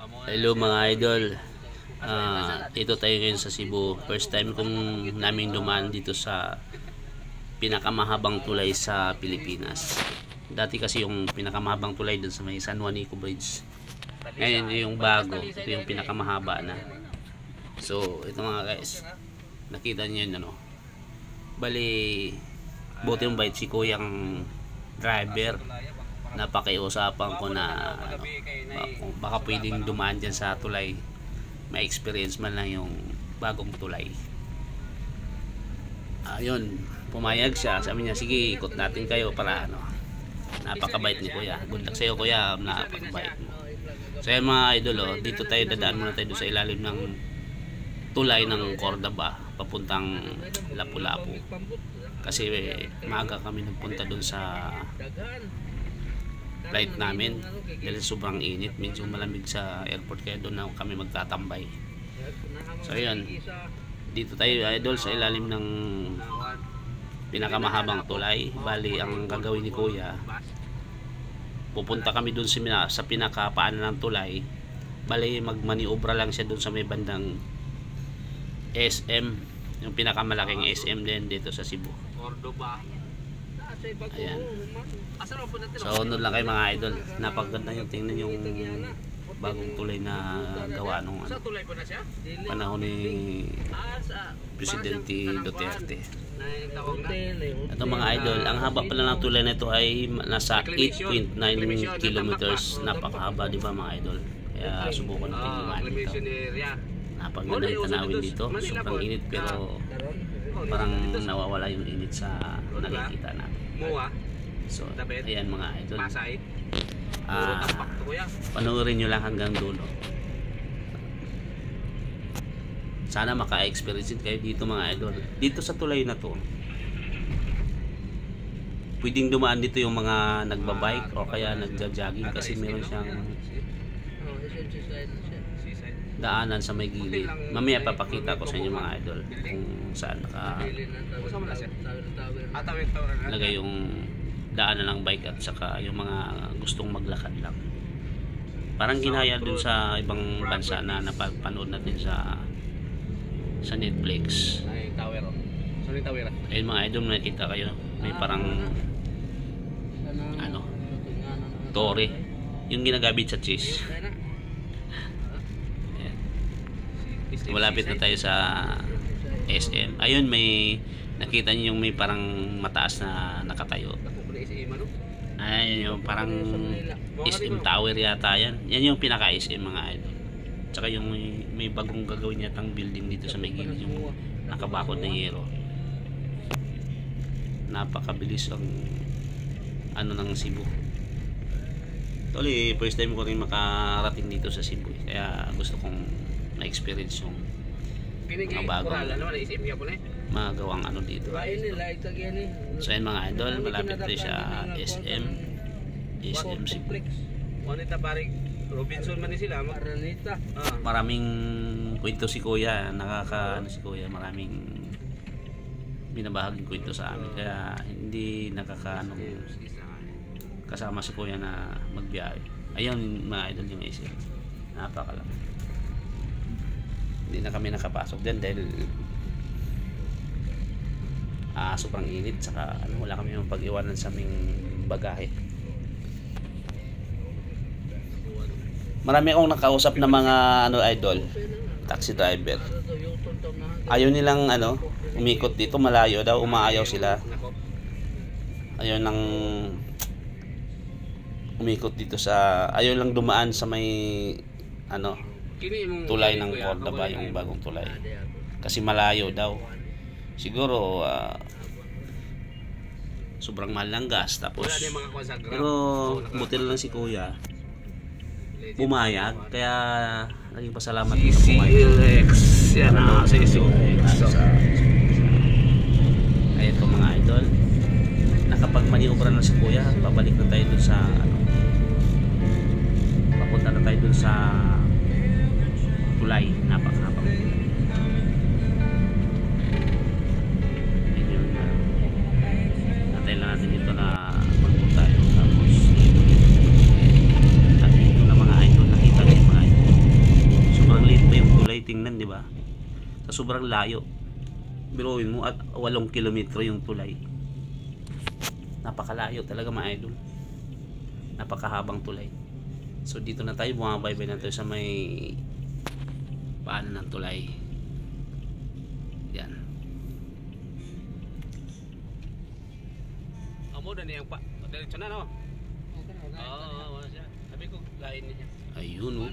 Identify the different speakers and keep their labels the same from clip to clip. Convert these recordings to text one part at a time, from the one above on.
Speaker 1: Hello mga idol. Dito tayo ngayon sa Cebu. First time kong naming dumaan dito sa pinakamahabang tulay sa Pilipinas. Dati kasi yung pinakamahabang tulay dun sa may San Juanico Bridge. Ngayon yung bago, ito yung pinakamahaba na. So ito mga guys, nakita niyo yun ano. Bali, buti yung bait si kuyang driver. Napakiusapan ko na ano, baka pwedeng dumaan dyan sa tulay, may experience man lang yung bagong tulay. Ayun, pumayag siya, sabi niya sige ikot natin kayo para ano. Napakabait ni kuya, good luck sa'yo kuya, napakabait mo. So yan mga idol, dito tayo dadaan muna tayo sa ilalim ng tulay ng Cordaba papuntang Lapu-Lapu kasi maaga kami nagpunta dun sa flight namin dahil sobrang init, medyo malamig sa airport kaya doon na kami magtatambay. So yun, dito tayo idol sa ilalim ng pinakamahabang tulay. Bali ang gagawin ni kuya, pupunta kami doon sa pinakapaanan ng tulay. Bali magmaniobra lang siya doon sa may bandang SM, yung pinakamalaking SM din dito sa Cebu. Ayan. So unod lang kayo mga idol, napaganda yung tingnan yung bagong tulay na gawa nung ano, panahon ni Presidente Duterte. Ito mga idol, ang haba pala ng tulay na ito ay nasa 8.9 kilometers. Napakahaba, di ba mga idol? Kaya subukan natin dumaan dito. Napaganda yung tanawin dito, sobrang init pero parang nawawala yung init sa nakikita natin. So ayan mga idol, panoorin nyo lang hanggang dulo. Sana maka-experience kayo dito mga idol. Dito sa tulay na to pwedeng dumaan dito yung mga nagbabike o kaya nagja-jogging kasi meron siyang daanan sa may gilid. Mamaya papakita ko sa inyo mga idol kung saan lagay yung daanan ng bike at saka yung mga gustong maglakad lang. Parang ginaya dun sa ibang bansa na napapanood natin sa Netflix. Ayun mga idol, nakita kayo may parang ano, tore yung ginagamit sa cheese. Malapit na tayo sa SM. Ayun, may nakita niyo yung may parang mataas na nakatayo. Ayun yung parang SM Tower yata yan. Yan yung pinaka SM mga idol. Tsaka yung may bagong gagawin yatang building dito sa may gilid, yung nakabakod na yero. Napakabilis ang ano ng Cebu. Actually, first time ko rin makarating dito sa Cebu. Kaya gusto kong na-experience yung mga bagong magawang ano dito. So yun mga idol, malapit tayo sa SM Cebu.
Speaker 2: Robinson man sila,
Speaker 1: Maraming kwento si kuya, nakakaano si kuya, maraming binabahaging kwento sa amin, kaya hindi nakakaano kasama si kuya na magbiyahe. Ayun mga idol yung SM, napakalaki. Hindi na kami nakapasok din dahil sobrang init, saka ano, wala kami yung pag-iwanan sa aming bagahe. Marami akong nakausap na mga ano idol, taxi driver. Ayaw nilang ano, umikot dito, malayo daw, umaayaw sila. Ayaw nang umikot dito sa, ayaw lang dumaan sa may ano, tulay ng Cordaba, yung bagong tulay. Kasi malayo daw. Siguro sobrang mahal ng gas, tapos pero buti lang si kuya bumayag, kaya naging pasalamat ko na pumayag. Yan na CCLX. Kaya ito mga idol, nakapag-maniobra na si kuya, babalik na tayo dun sa ano, papunta na tayo dun sa tulay, napakahapang tulay. Yun na, natay lang natin dito na magpunta tayo, tapos at dito na mga idol, nakita niyo mga idol. ba? Sa sobrang layo. Biruin mo at 8 kilometro yung tulay. Napakalayo talaga mga idol. Napakahabang tulay. So dito na tayo, bumabaybay na tayo sa may paanan ng tulay. Yan. Amo na niyang pa. Diretso na no. Oo, siya. Sabi ko lain niya. Ayun oh.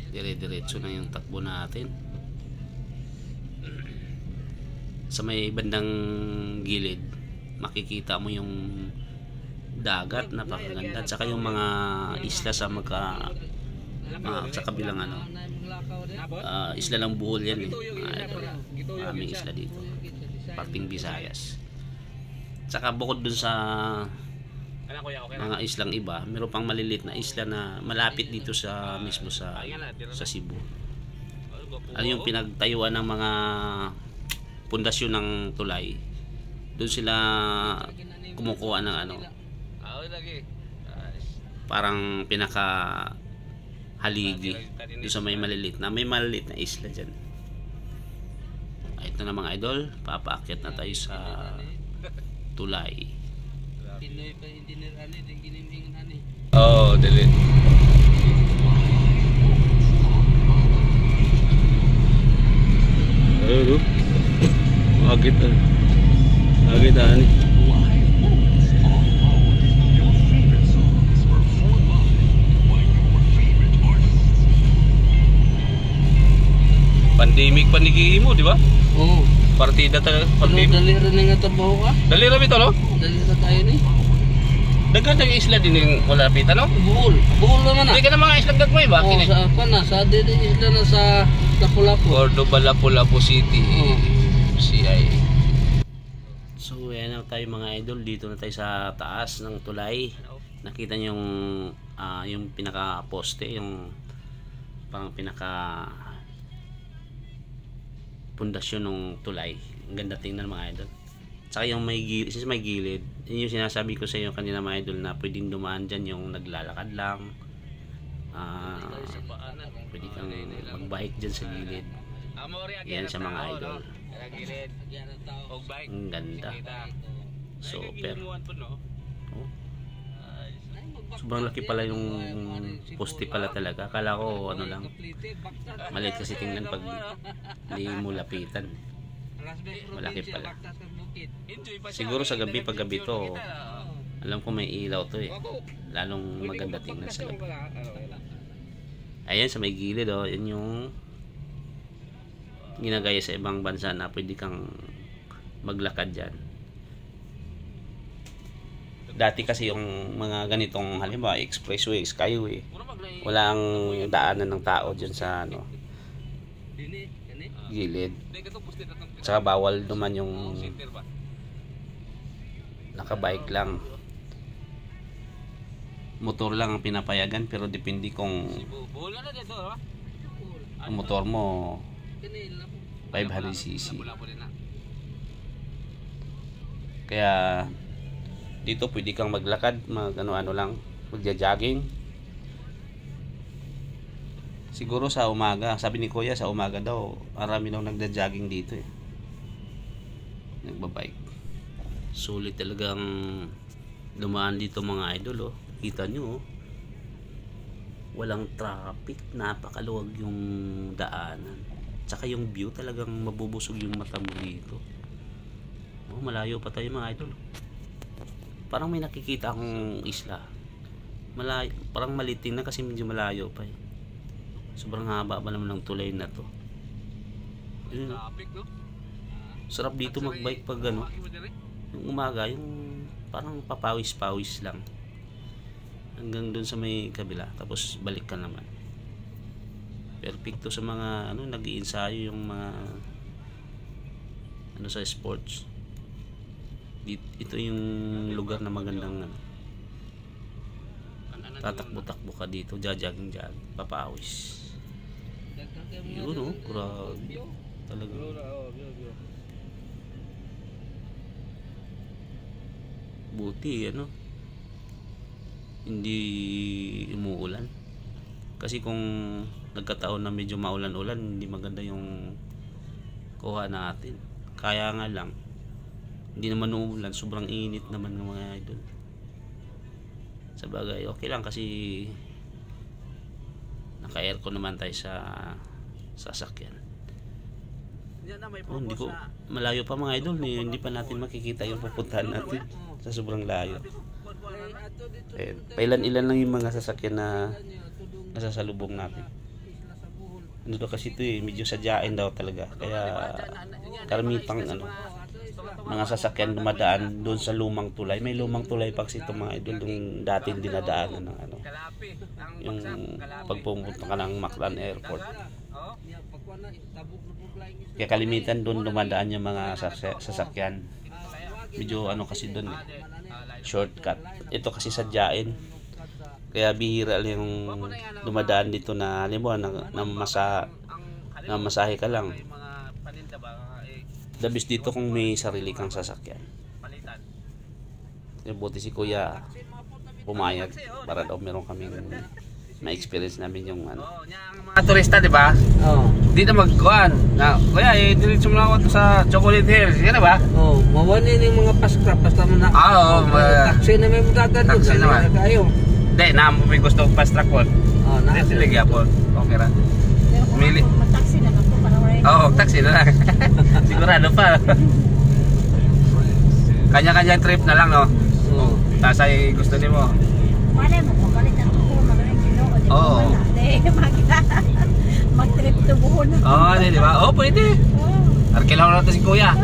Speaker 1: Dire-diretso na yung takbo natin. Sa may bandang gilid, makikita mo yung dagat, napakaganda. At saka yung mga isla sa sa kabilang ano, isla ng Bohol yan eh. Maraming isla dito. Parting Visayas. At saka bukod dun sa mga islang iba, meron pang maliliit na isla na malapit dito sa mismo sa Cebu. Ano yung pinagtayuan ng mga pundasyon ng tulay, doon sila kumukuha ng ano, parang pinaka haligi doon sa may maliliit na isla dyan. Ito na mga idol, papaakyat na tayo sa tulay. Oh, dali. Ayun, agit ani. Pandemic panigi mo, di ba?
Speaker 2: Oo.
Speaker 1: Partida talaga.
Speaker 2: Pero dali rin nga trabaho ka.
Speaker 1: Dali rin ito, no?
Speaker 2: Dali rin tayo ni.
Speaker 1: Daghan ng isla din yung malapit, ano?
Speaker 2: Buhol. Buhol naman na.
Speaker 1: Hindi ka na mga isla dagmay ba?
Speaker 2: Oo, sa apa na. Sa dili isla na sa Lapu-Lapu.
Speaker 1: Cordoba, Lapu-Lapu City.
Speaker 2: Oo.
Speaker 1: CIA. So, yan na tayo mga idol. Dito na tayo sa taas ng tulay. Nakita niyo yung pinaka-poste, yung parang pinaka pundasyon ng tulay. Ang ganda tingnan mga idol. Saka yung may gilid, yun yung sinasabi ko sa inyo kanina mga idol, na pwedeng dumaan dyan yung naglalakad lang. Pwede kang mag-bike dyan sa gilid. Yan sa mga idol. Ang ganda. So, pero sobrang laki pala yung poste pala talaga. Akala ko ano lang, maliit kasi tingnan pag hindi mo lapitan. Malaki pala. Siguro sa gabi, pag gabi to, alam ko may ilaw to eh. Lalong maganda tingnan sa gabi. Ayan sa may gilid oh, yun yung ginagaya sa ibang bansa na pwede kang maglakad dyan. Dati kasi yung mga ganitong halimbawa expressway, skyway, walang daanan ng tao dyan sa ano, gilid. Saka bawal naman yung nakabike lang. Motor lang ang pinapayagan, pero depende kung ang motor mo 500cc. Kaya dito pwede kang maglakad, ano lang, magja-jogging. Siguro sa umaga, sabi ni Kuya sa umaga daw, marami daw nagja-jogging dito eh. Nagbabike. Sulit talagang dumaan dito mga idol oh. Kita nyo oh. Walang traffic, napakaluwag yung daanan. Tsaka yung view talagang mabubusog yung mata mo dito. Oh, malayo pa tayo mga idol. Parang may nakikita akong isla. Malayo, parang maliting na kasi medyo malayo pa eh. Sobrang haba ba naman ng tulay na to. Yun. Sarap dito magbike pag ano. Yung umaga, yung parang papawis-pawis lang. Hanggang dun sa may kabila. Tapos balik ka naman. Perfecto sa mga ano, nag-iinsayo yung mga ano sa sports. Ito yung lugar na magandang ano, tatakbo-takbo ka dito, jogging, papawis. Yun oh, grabe talaga. Buti ano, hindi umuulan. Kasi kung nagkataon na medyo maulan-ulan, hindi maganda yung kuha natin. Kaya nga lang, hindi naman uulan, sobrang init naman ng mga idol. Sa bagay, okay lang kasi naka-aircon naman tayo sa sasakyan. Hindi ko malayo pa mga idol, hindi pa natin makikita yung pupuntahan natin sa sobrang layo. Pailan-ilan lang yung mga sasakyan na nasasalubong natin. Ano daw kasi ito medyo sadyain daw talaga. Kaya karamitang mga sasakyan dumadaan doon sa lumang tulay. May lumang tulay pa kasi itong mga idol yung dating dinadaanan ng yung pagpupunta ka ng Mactan Airport. Kaya kalimitan doon dumadaan yung mga sasakyan. Medyo kasi doon shortcut. Ito kasi sadyain. Kaya bihira lang yung dumadaan dito na halimbawa na masahe ka lang. Dabis dito kung may sarili kang sasakyan. Buti si kuya pumayag para daw meron kaming ma-experience namin yung mga turista, di ba?
Speaker 2: Oo.
Speaker 1: Dito magkuhan. Kuya, diretso mo lang ako sa Chocolate Hills. Yan na ba?
Speaker 2: Oo. Mawani ng mga paskrap. Basta mo na.
Speaker 1: Oo.
Speaker 2: Taxi na may magdadaan.
Speaker 1: Taxi naman. Hindi, may gusto fast track po.
Speaker 2: Oo.
Speaker 1: Sige po. Okay ra. Mili.
Speaker 3: Mag-taxi na ako para wala.
Speaker 1: Oo, taxi na lang. Sigurado pa. Kanya-kanya trip na lang, no?
Speaker 2: Oo.
Speaker 1: Tapos ay gusto niyo mo.
Speaker 3: Malay mo, balik ang tubo, magaling Ginoo.
Speaker 1: Oo.
Speaker 3: Mag-trip to buhon.
Speaker 1: Oo, di ba? Oo, pwede. Arkilaw na ito si kuya.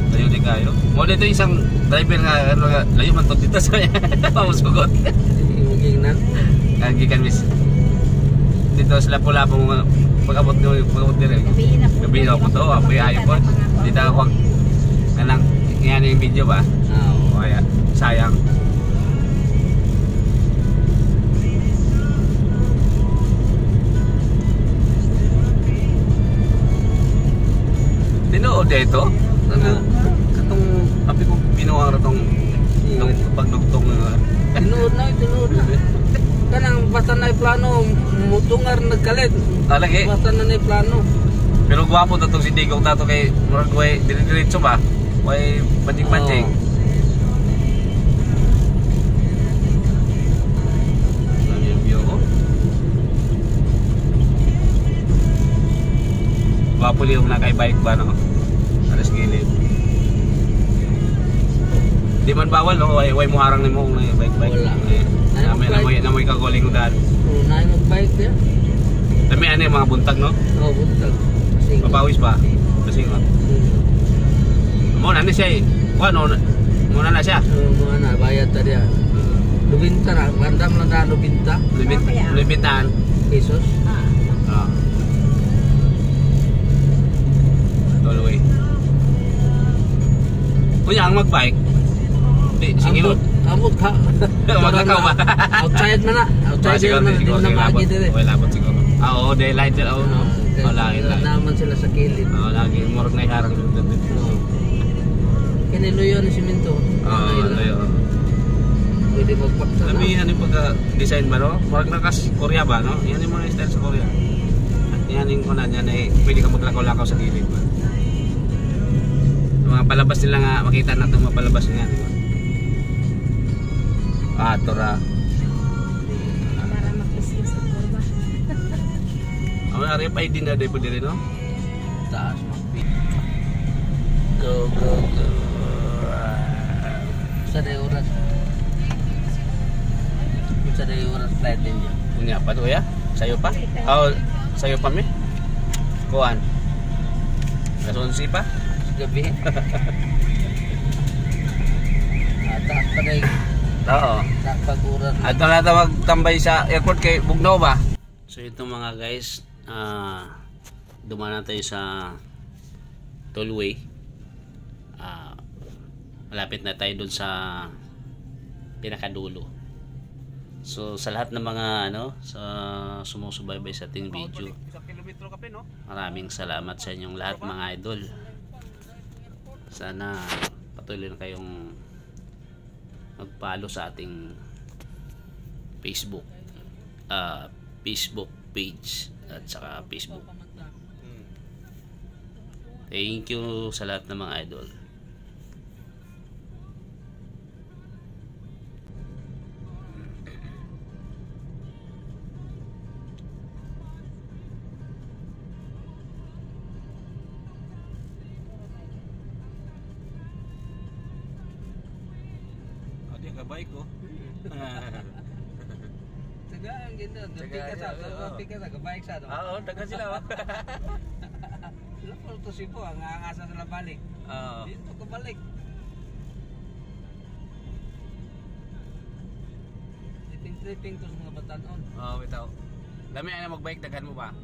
Speaker 1: Layo din kayo. Mo dito isang driver nga layo man to dito sa pamusugot.
Speaker 2: Magignan.
Speaker 1: Gikan mis. Dito sa Lapu-Lapu pag-abot dire. Gabi na po to, apoy ayo po. Dito ako kanang yan yung video ba?
Speaker 2: Oo.
Speaker 1: Kaya sayang. Tinuod dito? Katong api ko binuang ratong pagdugtong.
Speaker 2: Tinuod na. Kanang basta na plano mutungar nagkalit.
Speaker 1: Lagi.
Speaker 2: Basta na plano.
Speaker 1: Pero gwapo na itong si Digong tato kay murag way dire-diretso ba? Way pating-pating. Ano yung view ko? Gwapo liyo na kay bike ba no? Alas gilid. Di man bawal no? Way mo harang nimo kung bike-bike.
Speaker 2: Wala.
Speaker 1: Namoy kagoling udan.
Speaker 2: Oo, na mag-bike dia.
Speaker 1: Dami ano yung mga buntag no?
Speaker 2: Oo, buntag.
Speaker 1: Mapawis ba? Basingot. Muna na siya eh. Muna na siya.
Speaker 2: Mga na, bayad na dia. Lubinta na, bandam lang na lubinta.
Speaker 1: Lubintaan.
Speaker 2: Pesos.
Speaker 1: Ah. Tolway. Kuya, ang mag-bike. Sige mo.
Speaker 2: Amot ka.
Speaker 1: Magkakaw ba?
Speaker 2: Outside na. Outside na. Hindi na magi dire.
Speaker 1: Okay, labot siguro. Oo, daylight sila. Oo, lagi.
Speaker 2: Naman sila sa kilid.
Speaker 1: Oo, lagi. Murag na iharang doon.
Speaker 2: Kiniluyo na siminto.
Speaker 1: Oo, layo.
Speaker 2: Pwede magpaksa na.
Speaker 1: Sabi, ano yung pagka-design ba, no? Murag na kasi Korea ba, no? Yan yung mga style sa Korea. At yan yung kunan, yan ay pwede ka maglakaw-lakaw sa gilid ba? Mga palabas nila nga, makita natin mga palabas nga, di ba? Tora.
Speaker 3: Para mag-business ang kurba.
Speaker 1: Ang arip ay din na day po din, no?
Speaker 2: Taas mag-pit.
Speaker 1: Go.
Speaker 2: Sa day oras. Sa day oras flight din niya.
Speaker 1: Punya pa to ya? Sayo pa? Oh, sayo pa mi? Kuan. Kasunsi pa?
Speaker 2: Gabi. Taas pa day.
Speaker 1: Oo.
Speaker 2: Pag-uran.
Speaker 1: At na tawag tambay sa airport kay Bugnaw ba? So ito mga guys, dumaan na tayo sa tollway. Malapit na tayo dun sa pinakadulo. So sa lahat ng mga sa sumusubaybay sa ating video, maraming salamat sa inyong lahat mga idol. Sana patuloy na kayong mag-follow sa ating Facebook Facebook page at saka Facebook. Thank you sa lahat ng mga idol.
Speaker 4: Dia nggak baik kok.
Speaker 2: Tagaan ganda. Dapi ka sa kabaik sa do.
Speaker 4: Oo, taga sila.
Speaker 2: Lapol to Cebu ang angasa sila balik.
Speaker 4: Oo.
Speaker 2: Dito ka balik. Tripping to sa mga batanon.
Speaker 4: Oo, bitaw. Lami na mag-bike daghan mo ba?